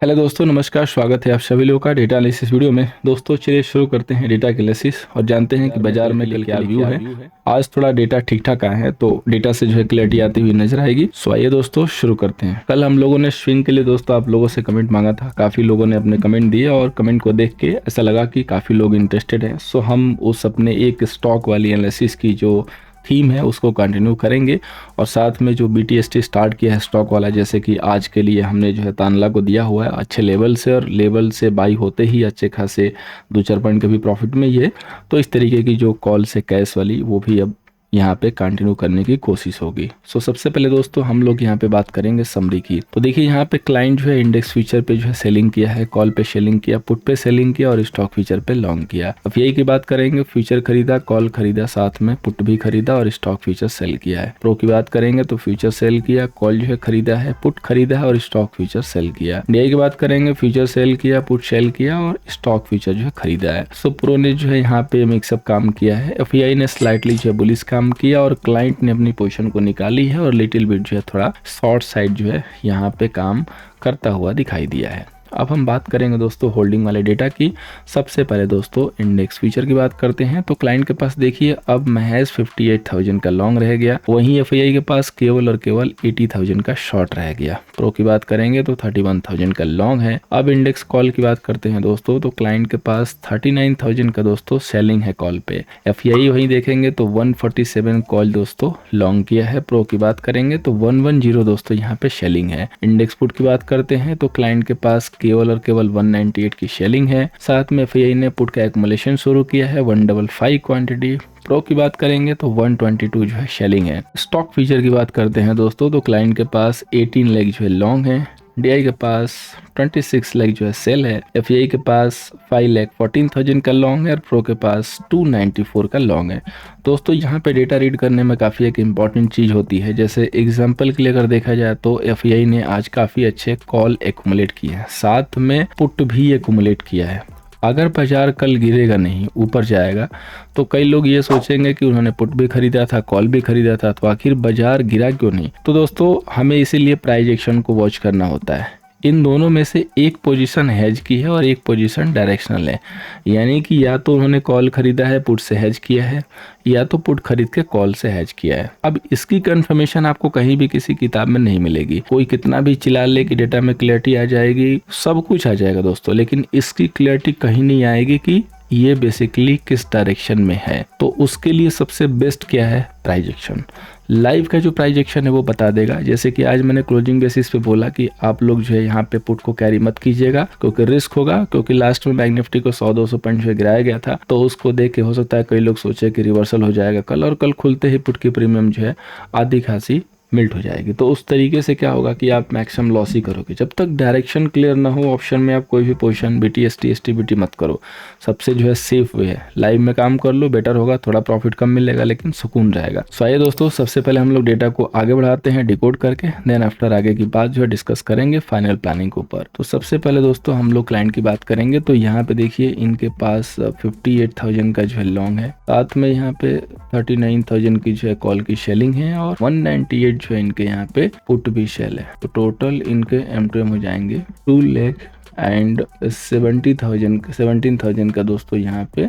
Hello दोस्तों, नमस्कार। स्वागत है आप सभी लोगों का डेटा एनालिसिस वीडियो में। दोस्तों चलिए शुरू करते हैं डेटा एनालिसिस और जानते हैं कि बाजार में कल क्या व्यू है। आज थोड़ा डेटा ठीक ठाक आया है तो डेटा से जो है क्लैरिटी आती हुई नजर आएगी। सो आइए दोस्तों शुरू करते हैं। कल हम लोगों ने स्विंग के लिए दोस्तों आप लोगों से कमेंट मांगा था, काफ़ी लोगों ने अपने कमेंट दिए और कमेंट को देख के ऐसा लगा कि काफ़ी लोग इंटरेस्टेड हैं। सो हम उस अपने एक स्टॉक वाली एनालिसिस की जो थीम है उसको कंटिन्यू करेंगे और साथ में जो BTST स्टार्ट किया है स्टॉक वाला, जैसे कि आज के लिए हमने जो है तानला को दिया हुआ है अच्छे लेवल से और लेवल से बाई होते ही अच्छे खासे 2-4 पॉइंट के भी प्रॉफिट में ही है। तो इस तरीके की जो कॉल से कैश वाली वो भी अब यहाँ पे कंटिन्यू करने की कोशिश होगी। सो सबसे पहले दोस्तों हम लोग यहाँ पे बात करेंगे समरी की। तो देखिए यहाँ पे क्लाइंट जो है इंडेक्स फ्यूचर पे जो है सेलिंग किया है, कॉल पे सेलिंग किया, पुट पे सेलिंग किया और स्टॉक फ्यूचर पे लॉन्ग किया। अब यही की बात करेंगे, फ्यूचर खरीदा, कॉल खरीदा, साथ में पुट भी खरीदा और स्टॉक फ्यूचर सेल किया है। प्रो की बात करेंगे तो फ्यूचर सेल किया, कॉल जो है खरीदा है, पुट खरीदा है और स्टॉक फ्यूचर सेल किया। DI की बात करेंगे, फ्यूचर सेल किया, पुट सेल किया और स्टॉक फ्यूचर जो है खरीदा है। सो प्रो ने जो है यहाँ पे मिक्सअप काम किया है, FI ने स्लाइटली जो है बुलिश काम किया और क्लाइंट ने अपनी पोजीशन को निकाली है और लिटिल बिट जो है थोड़ा शॉर्ट साइड जो है यहाँ पे काम करता हुआ दिखाई दिया है। अब हम बात करेंगे दोस्तों होल्डिंग वाले डेटा की। सबसे पहले दोस्तों इंडेक्स फ्यूचर की बात करते हैं। तो क्लाइंट के पास देखिए अब महज 58,000 का लॉन्ग रह गया, वहीं FI के पास केवल और केवल 80,000 का शॉर्ट रह गया। प्रो की बात करेंगे तो 31,000 का लॉन्ग है। अब इंडेक्स कॉल की बात करते हैं दोस्तों, तो क्लाइंट के पास 39,000 का दोस्तों सेलिंग है कॉल पे। FI वहीं देखेंगे तो 147 कॉल दोस्तों लॉन्ग किया है। प्रो की बात करेंगे तो 110 दोस्तों यहाँ पे सेलिंग है। इंडेक्स पुट की बात करते हैं तो क्लाइंट के पास केवल और केवल 198 की सेलिंग है। साथ में FI ने पुट का एक्युमुलेशन शुरू किया है 155 क्वांटिटी। प्रो की बात करेंगे तो 122 जो है सेलिंग है। स्टॉक फीचर की बात करते हैं दोस्तों, तो क्लाइंट के पास 18 लेग जो है लॉन्ग है, DI के पास 26 लाख जो है सेल है, FI के पास 5,14,000 का लॉन्ग है और प्रो के पास 294 का लॉन्ग है। दोस्तों यहाँ पे डेटा रीड करने में काफ़ी एक इम्पॉर्टेंट चीज़ होती है। जैसे एग्जांपल के लिए अगर देखा जाए तो FI ने आज काफ़ी अच्छे कॉल एक्युमुलेट किए हैं, साथ में पुट भी एक्युमुलेट किया है। अगर बाजार कल गिरेगा नहीं ऊपर जाएगा तो कई लोग ये सोचेंगे कि उन्होंने पुट भी खरीदा था, कॉल भी खरीदा था, तो आखिर बाजार गिरा क्यों नहीं। तो दोस्तों हमें इसीलिए प्राइस एक्शन को वॉच करना होता है। इन दोनों में से एक पोजीशन हेज की है और एक पोजीशन डायरेक्शनल है, यानी कि या तो उन्होंने कॉल खरीदा है पुट से हेज किया है या तो पुट खरीद के कॉल से हेज किया है। अब इसकी कंफर्मेशन आपको कहीं भी किसी किताब में नहीं मिलेगी। कोई कितना भी चिल्ला ले कि डेटा में क्लैरिटी आ जाएगी, सब कुछ आ जाएगा दोस्तों, लेकिन इसकी क्लैरिटी कहीं नहीं आएगी कि ये बेसिकली किस डायरेक्शन में है। तो उसके लिए सबसे बेस्ट क्या है, प्राइस एक्शन। लाइव का जो प्राइस एक्शन है वो बता देगा। जैसे कि आज मैंने क्लोजिंग बेसिस पे बोला कि आप लोग जो है यहाँ पे पुट को कैरी मत कीजिएगा क्योंकि रिस्क होगा, क्योंकि लास्ट में बैंक निफ्टी को 100-200 पॉइंट से गिराया गया था। तो उसको देख के हो सकता है कई लोग सोचे कि रिवर्सल हो जाएगा कल, और कल खुलते ही पुट की प्रीमियम जो है आधी खासी मिल्ट हो जाएगी। तो उस तरीके से क्या होगा कि आप मैक्सिमम लॉस ही करोगे। जब तक डायरेक्शन क्लियर ना हो ऑप्शन में आप कोई भी पोजीशन BTST STBT मत करो। सबसे जो है सेफ वे है लाइव में काम कर लो, बेटर होगा, थोड़ा प्रॉफिट कम मिलेगा लेकिन सुकून रहेगा। सो आइए दोस्तों सबसे पहले हम लोग डेटा को आगे बढ़ाते हैं डिकोड करके, देन आफ्टर आगे की बात जो है डिस्कस करेंगे फाइनल प्लानिंग के ऊपर। तो सबसे पहले दोस्तों हम लोग क्लाइंट की बात करेंगे। तो यहाँ पे देखिए इनके पास 58,000 का जो है लॉन्ग है, साथ में यहाँ पे 39,000 की जो है कॉल की सेलिंग है और 198 जो है इनके यहाँ पे पुट भी सेल है। तो टोटल इनके M2M हो जाएंगे 2 लाख एंड 17,000 का दोस्तों यहाँ पे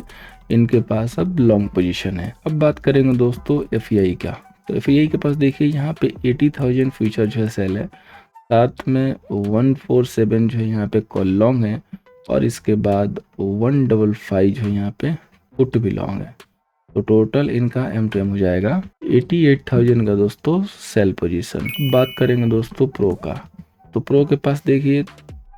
इनके पास अब लॉन्ग पोजीशन है। अब बात करेंगे दोस्तों FI का। तो FI के पास देखिए यहाँ पे 80,000 फ्यूचर जो है सेल है, साथ में 147 जो है यहाँ पे कॉल लॉन्ग है और इसके बाद 155 जो है यहाँ पे पुट भी लॉन्ग है। तो टोटल इनका M2M हो जाएगा 88,000 का दोस्तों सेल पोजीशन। बात करेंगे दोस्तों प्रो का। तो प्रो के पास देखिए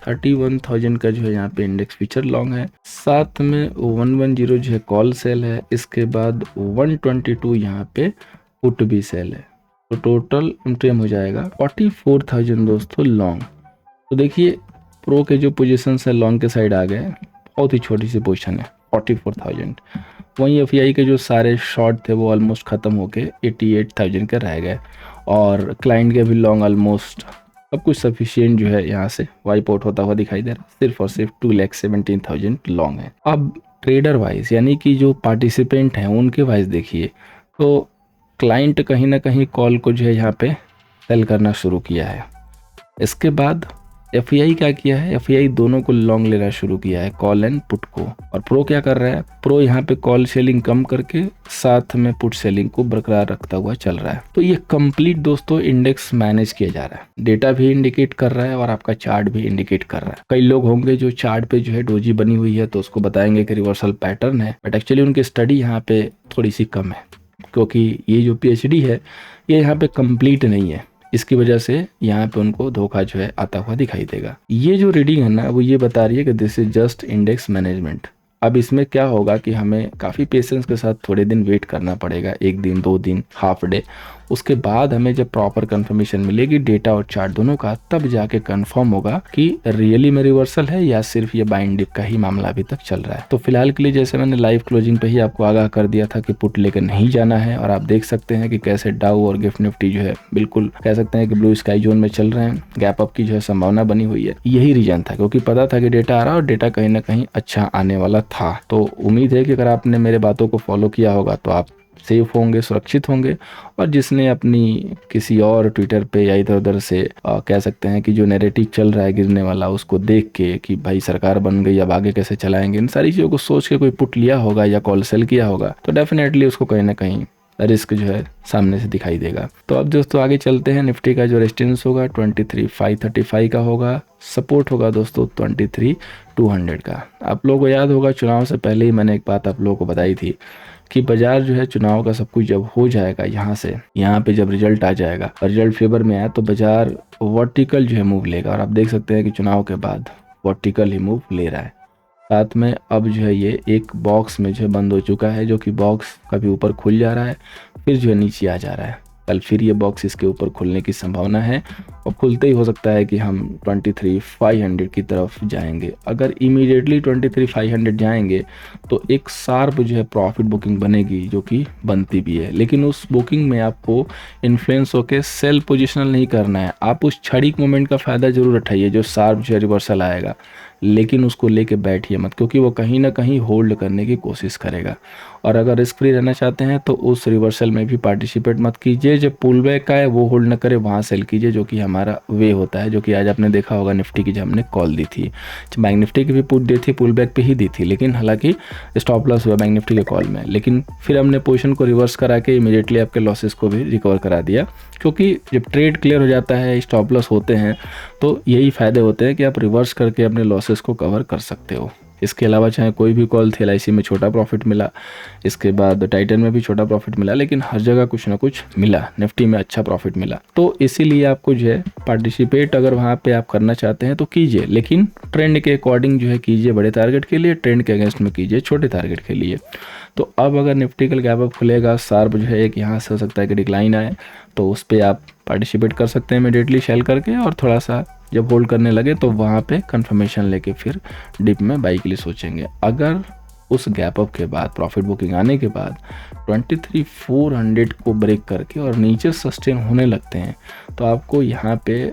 31,000 का जो है यहाँ पे इंडेक्स फीचर लॉन्ग है, साथ में 110 जो है कॉल सेल है, इसके बाद 122 यहाँ पे पुट भी सेल है। तो टोटल M2M हो जाएगा 44,000 दोस्तों लॉन्ग। तो देखिए प्रो के जो पोजीशन है लॉन्ग के साइड आ गए, बहुत ही छोटी सी पोजीशन है 44,000। वहीं FI के जो सारे शॉर्ट थे वो ऑलमोस्ट ख़त्म होके 88,000 के रह गए और क्लाइंट के भी लॉन्ग ऑलमोस्ट सब कुछ सफिशिएंट जो है यहाँ से वाइप आउट होता हुआ दिखाई दे रहा है। सिर्फ और सिर्फ 2,17,000 लॉन्ग है। अब ट्रेडर वाइज यानी कि जो पार्टिसिपेंट हैं उनके वाइज देखिए तो क्लाइंट कहीं ना कहीं कॉल को जो है यहाँ पे सेल करना शुरू किया है। इसके बाद एफआईआई क्या किया है, एफआईआई दोनों को लॉन्ग लेना शुरू किया है, कॉल एंड पुट को। और प्रो क्या कर रहा है, प्रो यहाँ पे कॉल सेलिंग कम करके साथ में पुट सेलिंग को बरकरार रखता हुआ चल रहा है। तो ये कंप्लीट दोस्तों इंडेक्स मैनेज किया जा रहा है, डेटा भी इंडिकेट कर रहा है और आपका चार्ट भी इंडिकेट कर रहा है। कई लोग होंगे जो चार्ट पे जो है डोजी बनी हुई है तो उसको बताएंगे कि रिवर्सल पैटर्न है, बट एक्चुअली उनकी स्टडी यहाँ पे थोड़ी सी कम है, क्योंकि ये जो पीएचडी है ये यहाँ पे कंप्लीट नहीं है। इसकी वजह से यहाँ पे उनको धोखा जो है आता हुआ दिखाई देगा। ये जो रीडिंग है ना वो ये बता रही है कि this is just index management. अब इसमें क्या होगा कि हमें काफ़ी पेशेंस के साथ थोड़े दिन वेट करना पड़ेगा, 1 दिन 2 दिन हाफ डे। उसके बाद हमें जब प्रॉपर कंफर्मेशन मिलेगी डेटा और चार्ट दोनों का, तब जाके कंफर्म होगा कि रियली में रिवर्सल है या सिर्फ ये बाइंग डिप का ही मामला अभी तक चल रहा है। तो फिलहाल के लिए जैसे मैंने लाइव क्लोजिंग पे ही आपको आगाह कर दिया था कि पुट लेकर नहीं जाना है, और आप देख सकते हैं कि कैसे डाउ और गिफ्ट निफ्टी जो है बिल्कुल कह सकते हैं कि ब्लू स्काई जोन में चल रहे हैं, गैप अप की जो है संभावना बनी हुई है। यही रीजन था, क्योंकि पता था कि डेटा आ रहा और डेटा कहीं ना कहीं अच्छा आने वाला था। तो उम्मीद है कि अगर आपने मेरे बातों को फॉलो किया होगा तो आप सेफ होंगे, सुरक्षित होंगे। और जिसने अपनी किसी और ट्विटर पे या इधर उधर से कह सकते हैं कि जो नैरेटिव चल रहा है गिरने वाला, उसको देख के कि भाई सरकार बन गई अब आगे कैसे चलाएंगे, इन सारी चीज़ों को सोच के कोई पुट लिया होगा या कॉल सेल किया होगा, तो डेफिनेटली उसको कहीं ना कहीं रिस्क जो है सामने से दिखाई देगा। तो अब दोस्तों आगे चलते हैं। निफ्टी का जो रेजिस्टेंस होगा 23,535 का होगा, सपोर्ट होगा दोस्तों 23,200 का। आप लोगों को याद होगा चुनाव से पहले ही मैंने एक बात आप लोगों को बताई थी कि बाजार जो है चुनाव का सब कुछ जब हो जाएगा, यहाँ पे जब रिजल्ट आ जाएगा, रिजल्ट फेवर में आया तो बाजार वर्टिकल जो है मूव लेगा। और आप देख सकते हैं कि चुनाव के बाद वर्टिकल ही मूव ले रहा है। साथ में अब जो है ये एक बॉक्स में जो है बंद हो चुका है, जो कि बॉक्स कभी ऊपर खुल जा रहा है फिर जो है नीचे आ जा रहा है। कल फिर ये बॉक्स इसके ऊपर खुलने की संभावना है, और खुलते ही हो सकता है कि हम 23,500 की तरफ जाएंगे। अगर इमीडिएटली 23,500 जाएंगे तो एक शार्प जो है प्रॉफिट बुकिंग बनेगी, जो कि बनती भी है। लेकिन उस बुकिंग में आपको इन्फ्लुएंस होकर सेल पोजिशनल नहीं करना है। आप उस क्षणिक मोमेंट का फ़ायदा जरूर उठाइए जो शार्प जो है रिवर्सल आएगा, लेकिन उसको लेके बैठिए मत, क्योंकि वो कहीं ना कहीं होल्ड करने की कोशिश करेगा। और अगर रिस्क फ्री रहना चाहते हैं तो उस रिवर्सल में भी पार्टिसिपेट मत कीजिए। जो पुल बैक का है वो होल्ड न करे, वहाँ सेल कीजिए, जो कि हमारा वे होता है। जो कि आज आपने देखा होगा निफ्टी की जब हमने कॉल दी थी, बैंक निफ्टी की भी पुट दी थी, पुल बैक पे ही दी थी, लेकिन हालांकि स्टॉप लॉस हुआ बैंक निफ्टी के कॉल में, लेकिन फिर हमने पोजिशन को रिवर्स करा के इमीडिएटली आपके लॉसेस को भी रिकवर करा दिया। क्योंकि जब ट्रेड क्लियर हो जाता है, स्टॉप लॉस होते हैं, तो यही फायदे होते हैं कि आप रिवर्स करके अपने लॉसेस को कवर कर सकते हो। इसके अलावा चाहे कोई भी कॉल थी, एलआईसी में छोटा प्रॉफिट मिला, इसके बाद टाइटन में भी छोटा प्रॉफिट मिला, लेकिन हर जगह कुछ ना कुछ मिला। निफ्टी में अच्छा प्रॉफिट मिला, तो इसीलिए आपको जो है पार्टिसिपेट अगर वहाँ पे आप करना चाहते हैं तो कीजिए, लेकिन ट्रेंड के अकॉर्डिंग जो है कीजिए। बड़े टारगेट के लिए, ट्रेंड के अगेंस्ट में कीजिए छोटे टारगेट के लिए। तो अब अगर निफ्टी कल गैप अप खुलेगा, शार्प जो है एक यहाँ से हो सकता है कि डिक्लाइन आए, तो उस पर आप पार्टिसिपेट कर सकते हैं इमीडिएटली सेल करके, और थोड़ा सा जब होल्ड करने लगे तो वहाँ पे कंफर्मेशन लेके फिर डिप में बाई के लिए सोचेंगे। अगर उस गैप अप के बाद प्रॉफिट बुकिंग आने के बाद 23,400 को ब्रेक करके और नीचे सस्टेन होने लगते हैं, तो आपको यहाँ पे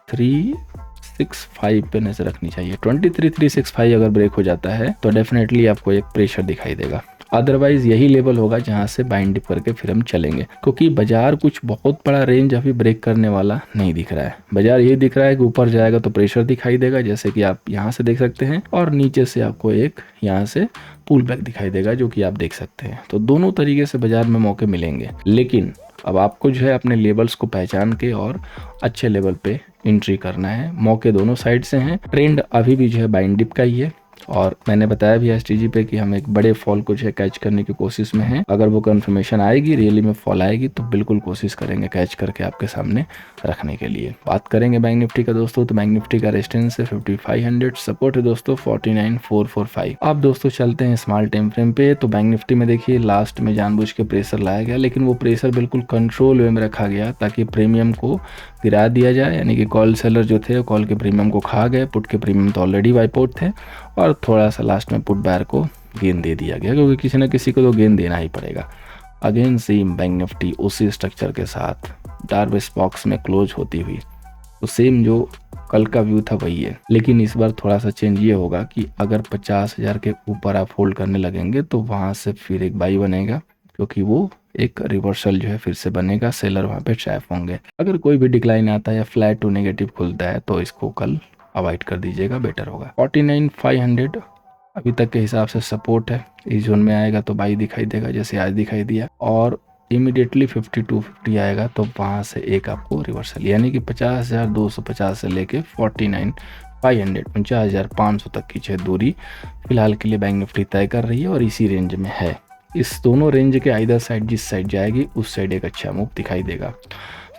365 पे नजर रखनी चाहिए। 23,365 अगर ब्रेक हो जाता है तो डेफिनेटली आपको एक प्रेशर दिखाई देगा। अदरवाइज यही लेवल होगा जहां से बाइंड डिप करके फिर हम चलेंगे, क्योंकि बाजार कुछ बहुत बड़ा रेंज अभी ब्रेक करने वाला नहीं दिख रहा है। बाजार ये दिख रहा है कि ऊपर जाएगा तो प्रेशर दिखाई देगा, जैसे कि आप यहाँ से देख सकते हैं, और नीचे से आपको एक यहाँ से पुल बैक दिखाई देगा, जो कि आप देख सकते हैं। तो दोनों तरीके से बाजार में मौके मिलेंगे, लेकिन अब आपको जो है अपने लेवल्स को पहचान के और अच्छे लेवल पे एंट्री करना है। मौके दोनों साइड से हैं, ट्रेंड अभी भी जो है बाइंड डिप का ही है, और मैंने बताया भी एसटीजी पे कि हम एक बड़े फॉल को जो है कैच करने की कोशिश में हैं। अगर वो कंफर्मेशन आएगी, रियली में फॉल आएगी, तो बिल्कुल कोशिश करेंगे कैच करके आपके सामने रखने के लिए। बात करेंगे बैंक निफ्टी का दोस्तों, तो बैंक निफ्टी का रेजिस्टेंस है 5500, सपोर्ट है दोस्तों 49,445। अब दोस्तों चलते हैं स्मॉल टाइम फ्रेम पे। तो बैंक निफ्टी में देखिए लास्ट में जानबूझ के प्रेशर लाया गया, लेकिन वो प्रेशर बिल्कुल कंट्रोल वे में रखा गया ताकि प्रीमियम को गिरा दिया जाए। यानी कि कॉल सेलर जो थे कॉल के प्रीमियम को खा गए, पुट के प्रीमियम तो ऑलरेडी वाइप आउट थे, और थोड़ा सा लास्ट में पुट बायर को गेंद दे दिया गया, क्योंकि किसी न किसी को तो गेंद देना ही पड़ेगा। अगेन सेम बैंक निफ्टी उसी स्ट्रक्चर के साथ डार्विस बॉक्स में क्लोज होती हुई, तो सेम जो कल का व्यू था वही है, लेकिन इस बार थोड़ा सा चेंज ये होगा कि अगर 50,000 के ऊपर आप होल्ड करने लगेंगे तो वहाँ से फिर एक बाई बनेगा, क्योंकि वो एक रिवर्सल जो है फिर से बनेगा, सेलर वहाँ पे ट्रैप होंगे। अगर कोई भी डिक्लाइन आता है या फ्लैट टू नेगेटिव खुलता है तो इसको कल अवॉइड कर दीजिएगा, बेटर होगा। 49,500 अभी तक के हिसाब से सपोर्ट है, इस जोन में आएगा तो बाई दिखाई देगा जैसे आज दिखाई दिया, और इमीडिएटली 5250 आएगा तो वहाँ से एक आपको रिवर्सल, यानी कि 50,250 से लेके 49,500 49,500 तक की जो दूरी फिलहाल के लिए बैंक निफ्टी तय कर रही है और इसी रेंज में है। इस दोनों रेंज के आइदर साइड जिस साइड जाएगी उस साइड एक अच्छा मूव दिखाई देगा।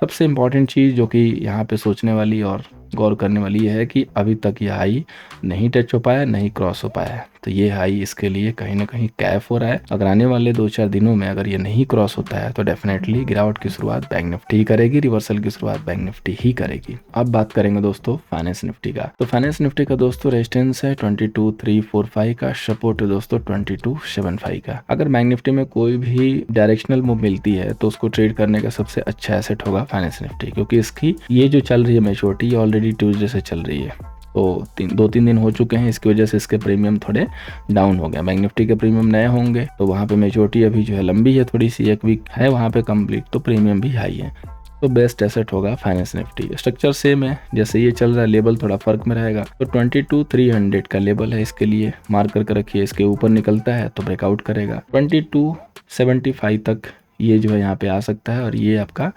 सबसे इम्पॉर्टेंट चीज़ जो कि यहाँ पे सोचने वाली और गौर करने वाली है कि अभी तक ये हाई नहीं टच हो पाया, नहीं क्रॉस हो पाया है, तो ये हाई इसके लिए कहीं ना कहीं कैफ हो रहा है। अगर आने वाले 2-4 दिनों में अगर ये नहीं क्रॉस होता है तो डेफिनेटली गिरावट की शुरुआत बैंक निफ्टी ही करेगी, रिवर्सल की शुरुआत बैंक निफ्टी ही करेगी। अब बात करेंगे दोस्तों फाइनेंस निफ्टी का। तो फाइनेंस निफ्टी का दोस्तों रेजिस्टेंस है 22,345 का, सपोर्ट है दोस्तों 22,750 का। अगर बैंक निफ्टी में कोई भी डायरेक्शनल मूव मिलती है तो उसको ट्रेड करने का सबसे अच्छा एसेट होगा फाइनेंस निफ्टी, क्योंकि इसकी ये जो चल रही है मैच्योरिटी ऑलरेडी ट्यूसडे से चल रही है, तो 2-3 दिन हो चुके हैं, इसकी वजह से इसके प्रीमियम थोड़े डाउन हो गए। बैंक निफ्टी के प्रीमियम नए होंगे तो वहाँ पे मैच्योरिटी अभी जो है लंबी है, थोड़ी सी, एक वीक है वहाँ पे कंप्लीट, तो प्रीमियम भी हाई है, तो बेस्ट एसेट होगा फाइनेंस निफ्टी। स्ट्रक्चर सेम है जैसे ये चल रहा है, लेवल थोड़ा फर्क में रहेगा। तो 22,300 का लेवल है, इसके लिए मार्क करके रखिए, इसके ऊपर निकलता है तो ब्रेकआउट करेगा। 22,75 तक ये जो है यहाँ पे आ सकता है और ये आपका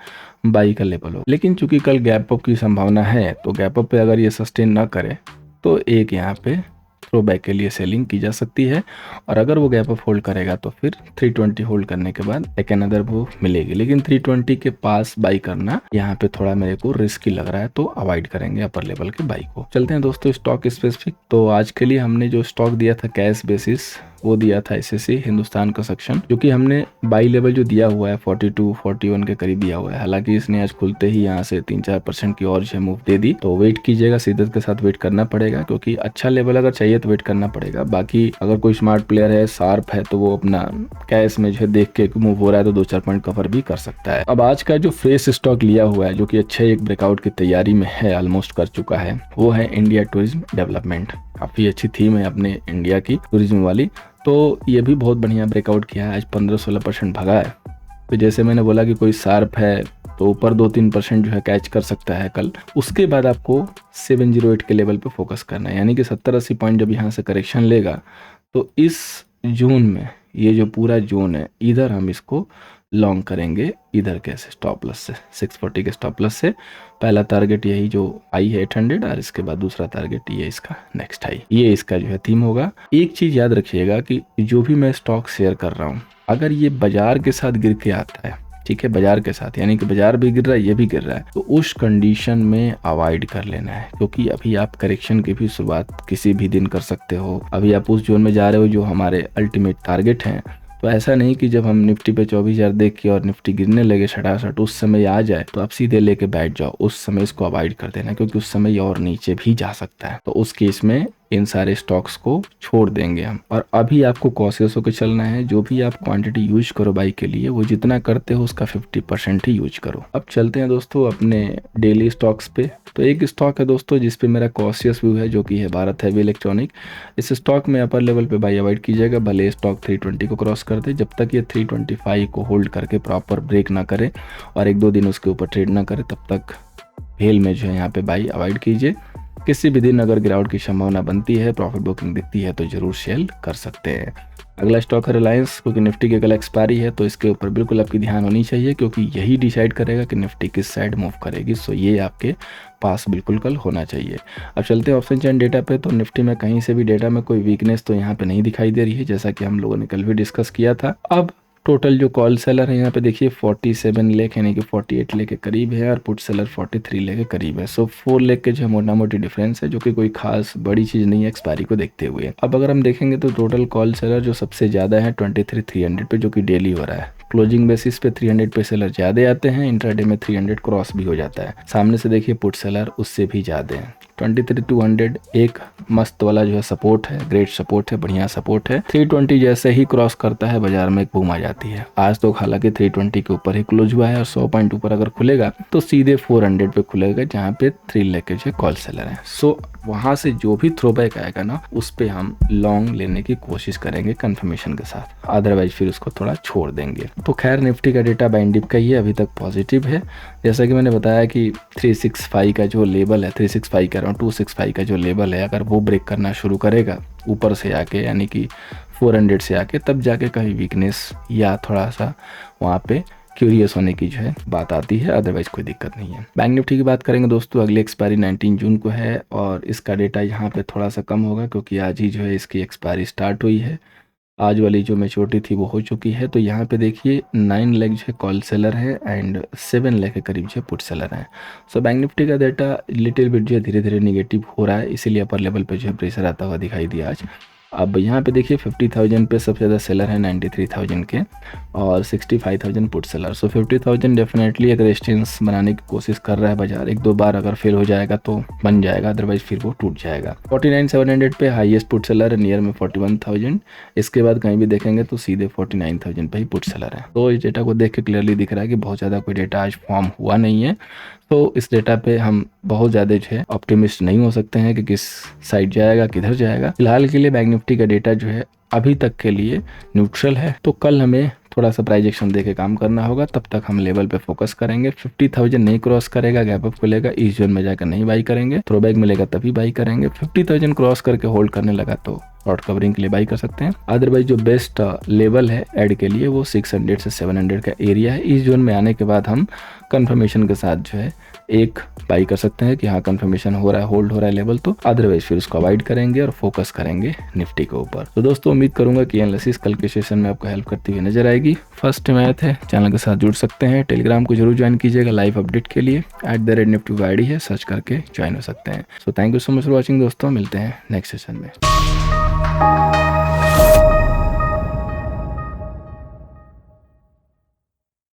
बाई का लेवल हो। लेकिन चूंकि कल गैप अप की संभावना है तो गैप अप पे अगर ये सस्टेन ना करे तो एक यहाँ पे थ्रो बैक के लिए सेलिंग की जा सकती है, और अगर वो गैप अप होल्ड करेगा तो फिर 320 होल्ड करने के बाद एक अनदर मूव मिलेगी। लेकिन 320 के पास बाई करना यहाँ पे थोड़ा मेरे को रिस्की लग रहा है, तो अवॉइड करेंगे अपर लेवल के बाई को। चलते हैं दोस्तों स्टॉक स्पेसिफिक। तो आज के लिए हमने जो स्टॉक दिया था कैश बेसिस, वो दिया था एसएससी हिंदुस्तान कंस्ट्रक्शन, जो कि हमने बाई लेवल जो दिया हुआ है 42-41 के करीब दिया हुआ है। हालांकि इसने आज खुलते ही यहाँ से 3-4% की और जो मूव दे दी, तो वेट कीजिएगा, शिद्दत के साथ वेट करना पड़ेगा, क्योंकि अच्छा लेवल अगर चाहिए तो वेट करना पड़ेगा। बाकी अगर कोई स्मार्ट प्लेयर है, शार्प है, तो वो अपना कैश में जो है देख के मूव हो रहा है तो 2-4 पॉइंट कवर भी कर सकता है। अब आज का जो फ्रेश स्टॉक लिया हुआ है जो कि अच्छे एक ब्रेकआउट की तैयारी में है, ऑलमोस्ट कर चुका है, वो है इंडिया टूरिज्म डेवलपमेंट। काफी अच्छी थीम है अपने इंडिया की टूरिज्म वाली, तो ये भी बहुत बढ़िया ब्रेकआउट किया है, आज 15-16% भगा है। तो जैसे मैंने बोला कि कोई शार्प है तो ऊपर 2-3% जो है कैच कर सकता है कल। उसके बाद आपको 708 के लेवल पे फोकस करना है, यानी कि 70-80 पॉइंट जब यहाँ से करेक्शन लेगा तो इस जोन में, ये जो पूरा जोन है, इधर हम इसको लॉन्ग करेंगे, इधर कैसे स्टॉप लॉस से 640 के स्टॉप लॉस से। पहला टारगेट यही जो आई है 800, और इसके बाद दूसरा टारगेट ये इसका नेक्स्ट हाई, ये इसका जो है थीम होगा। एक चीज याद रखिएगा कि जो भी मैं स्टॉक शेयर कर रहा हूँ, अगर ये बाजार के साथ गिर के आता है, ठीक है, बाजार के साथ, यानी कि बाजार भी गिर रहा है, ये भी गिर रहा है, तो उस कंडीशन में अवॉइड कर लेना है, क्योंकि अभी आप करेक्शन की भी शुरुआत किसी भी दिन कर सकते हो। अभी आप उस जोन में जा रहे हो जो हमारे अल्टीमेट टारगेट हैं, तो ऐसा नहीं कि जब हम निफ्टी पे 24,000 देख के और निफ्टी गिरने लगे सटासट उस समय आ जाए तो आप सीधे लेके बैठ जाओ। उस समय इसको अवॉइड कर देना, क्योंकि उस समय और नीचे भी जा सकता है। तो उस केस में इन सारे स्टॉक्स को छोड़ देंगे हम, और अभी आपको कॉशियस होकर चलना है। जो भी आप क्वांटिटी यूज करो बाई के लिए, वो जितना करते हो उसका 50% ही यूज करो। अब चलते हैं दोस्तों अपने डेली स्टॉक्स पे। तो एक स्टॉक है दोस्तों जिसपे मेरा कॉशियस व्यू है, जो कि है भारत हैवी इलेक्ट्रॉनिक। इस स्टॉक में अपर लेवल पे बाई अवॉइड कीजिएगा, भले स्टॉक 320 को क्रॉस कर दे। जब तक ये 325 को होल्ड करके प्रॉपर ब्रेक ना करे और 1-2 दिन उसके ऊपर ट्रेड ना करे, तब तक भेल में जो है यहाँ पे बाई अवॉइड कीजिए। किसी भी दिन अगर गिरावट की संभावना बनती है, प्रॉफिट बुकिंग दिखती है, तो जरूर सेल कर सकते हैं। अगला स्टॉक है रिलायंस, क्योंकि निफ्टी की कल एक्सपायरी है, तो इसके ऊपर बिल्कुल आपकी ध्यान होनी चाहिए, क्योंकि यही डिसाइड करेगा कि निफ्टी किस साइड मूव करेगी। सो ये आपके पास बिल्कुल कल होना चाहिए। अब चलते हैं ऑप्शन चेन डेटा पे। तो निफ्टी में कहीं से भी डेटा में कोई वीकनेस तो यहाँ पे नहीं दिखाई दे रही है, जैसा कि हम लोगों ने कल भी डिस्कस किया था। अब टोटल जो कॉल सेलर है यहाँ पे देखिए 47 लाख यानी कि 48 लाख के करीब है, और पुट सेलर 43 लाख के करीब है। सो 4 लाख के जो मोटा मोटी डिफरेंस है, जो कि कोई खास बड़ी चीज नहीं है एक्सपायरी को देखते हुए। अब अगर हम देखेंगे तो टोटल कॉल सेलर जो सबसे ज्यादा है 23,300 पे, जो कि डेली हो रहा है। क्लोजिंग बेसिस पे 300 पे सेलर ज्यादा आते हैं, इंट्राडे में 300 क्रॉस भी हो जाता है। सामने से देखिए पुट सेलर उससे भी ज्यादा है, 23,200 एक मस्त वाला जो है सपोर्ट है, ग्रेट सपोर्ट है, बढ़िया सपोर्ट है। 320 जैसे ही क्रॉस करता है बाजार में एक बूम आ जाती है। आज तो हालांकि 320 के ऊपर ही क्लोज हुआ है और 100 पॉइंट ऊपर अगर खुलेगा तो सीधे 400 पे खुलेगा, जहाँ पे 3 लाख के जो कॉल सेलर है। सो वहां से जो भी थ्रोबैक आएगा ना उस पे हम लॉन्ग लेने की कोशिश करेंगे कंफर्मेशन के साथ, अदरवाइज फिर उसको थोड़ा छोड़ देंगे। तो खैर निफ्टी का डेटा बाइंड डिप का ही है, अभी तक पॉजिटिव है। जैसा कि मैंने बताया कि 365 का जो लेवल है, 365 का अराउंड 265 का जो लेवल है, अगर वो ब्रेक करना शुरू करेगा ऊपर से आके, यानी कि 400 से आके, तब जाके कहीं वीकनेस या थोड़ा सा वहाँ पे क्यूरियस होने की जो है बात आती है, अदरवाइज कोई दिक्कत नहीं है। बैंक निफ्टी की बात करेंगे दोस्तों, अगली एक्सपायरी 19 जून को है और इसका डेटा यहाँ पे थोड़ा सा कम होगा क्योंकि आज ही जो है इसकी एक्सपायरी स्टार्ट हुई है। आज वाली जो मैच्योरिटी थी वो हो चुकी है। तो यहाँ पे देखिए 9 लाख जो है कॉल सेलर है एंड 7 लाख के करीब जो है पुट सेलर है। सो बैंक निफ्टी का डेटा लिटिल बिट जो है धीरे धीरे निगेटिव हो रहा है, इसीलिए अपर लेवल पे जो है प्रेशर आता हुआ दिखाई दिया आज। अब यहाँ पे देखिए 50,000 पे सबसे ज़्यादा सेलर है 93,000 के और 65,000 पुट सेलर। सो 50,000 डेफिनेटली एक रेजिस्टेंस बनाने की कोशिश कर रहा है बाजार। एक दो बार अगर फेल हो जाएगा तो बन जाएगा, अदरवाइज फिर वो टूट जाएगा। 49,700 पे हाईएस्ट पुट सेलर है, नियर में 41,000। इसके बाद कहीं भी देखेंगे तो सीधे 49,000 पे ही पुट सेलर है। तो इस डेटा को देख के क्लियरली दिख रहा है कि बहुत ज़्यादा कोई डेटा आज फॉर्म हुआ नहीं है। तो इस डेटा पे हम बहुत ज़्यादा जो है ऑप्टिमिस्ट नहीं हो सकते हैं कि किस साइड जाएगा, किधर जाएगा। फिलहाल के लिए बैंक निफ्टी का डेटा जो है अभी तक के लिए न्यूट्रल है। तो कल हमें थोड़ा सा प्राइस एक्शन दे के काम करना होगा, तब तक हम लेवल पे फोकस करेंगे। 50,000 नहीं क्रॉस करेगा, गैप अप खुलेगा, इस जोन में जाकर नहीं बाई करेंगे, थ्रोबैक मिलेगा तभी बाई करेंगे। 50,000 क्रॉस करके होल्ड करने लगा तो शॉर्ट कवरिंग के लिए बाई कर सकते हैं। अदरवाइज जो बेस्ट लेवल है ऐड के लिए वो 600 से 700 का एरिया है। इस जोन में आने के बाद हम कंफर्मेशन के साथ जो है एक बाई कर सकते हैं कि हाँ कंफर्मेशन हो रहा है, होल्ड हो रहा है लेवल, तो अदरवाइज फिर उसको अवॉइड करेंगे और फोकस करेंगे निफ्टी के ऊपर। तो दोस्तों उम्मीद करूंगा कि एनालिसिस कल के सेशन में आपको हेल्प करती हुई नजर आएगी। फर्स्ट टाइम आए थे चैनल के साथ जुड़ सकते हैं, टेलीग्राम को जरूर ज्वाइन कीजिएगा लाइव अपडेट के लिए। @nifty आईडी है, सर्च करके ज्वाइन हो सकते हैं। So thank you so much for watching दोस्तों, मिलते हैं नेक्स्ट सेशन में।